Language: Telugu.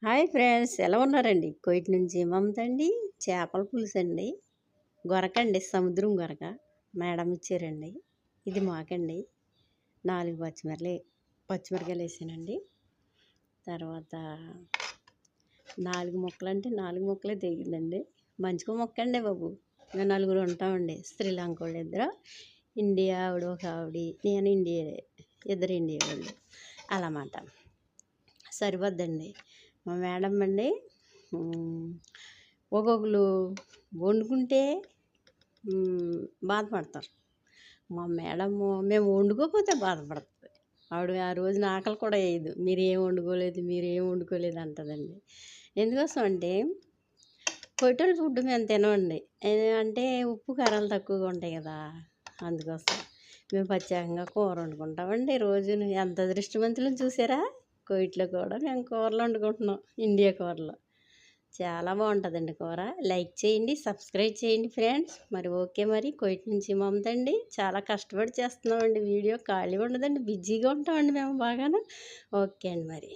హాయ్ ఫ్రెండ్స్, ఎలా ఉన్నారండి? కువైట్ నుంచి మమత అండి. చేపల పులుసు అండి, గొరకండి, సముద్రం గొరక మేడం ఇచ్చారండి. ఇది మాకండి. 4 పచ్చిమిరకాయలు వేసానండి. తర్వాత 4 ముక్కలు అంటే 4 ముక్కలే తెగిందండి. మంచిగా ముక్క అండి బాబు. మేము నలుగురు ఉంటామండి. శ్రీలంక వాళ్ళు ఇద్దరు, ఇండియా ఆవిడ ఒక ఆవిడ, నేను ఇండియా, ఇద్దరు ఇండియా వాళ్ళు అలామాట. సరిపోద్దండి. మా మేడం అండి ఒక్కొక్కరు వండుకుంటే బాధపడతారు. మా మేడము మేము వండుకోకపోతే బాధపడుతుంది. ఆవిడ ఆ రోజున ఆకలి కూడా వేయదు. మీరు ఏం వండుకోలేదు అంటదండి. ఎందుకోసం అంటే హోటల్ ఫుడ్ మేము తినమండి. అంటే ఉప్పు కారాలు తక్కువగా ఉంటాయి కదా, అందుకోసం మేము ప్రత్యేకంగా కూర వండుకుంటామండి. రోజును ఎంత అదృష్టవంతులను చూసారా. కువైట్లో కూడా మేము కూరలు వండుకుంటున్నాం. ఇండియా కూరలు చాలా బాగుంటుందండి కూర. లైక్ చేయండి, సబ్స్క్రైబ్ చేయండి ఫ్రెండ్స్. మరి ఓకే, మరి కువైట్ నుంచి మమతండి. చాలా కష్టపడి చేస్తున్నామండి. వీడియో ఖాళీ ఉండదండి, బిజీగా ఉంటామండి మేము బాగాను. ఓకే అండి మరి.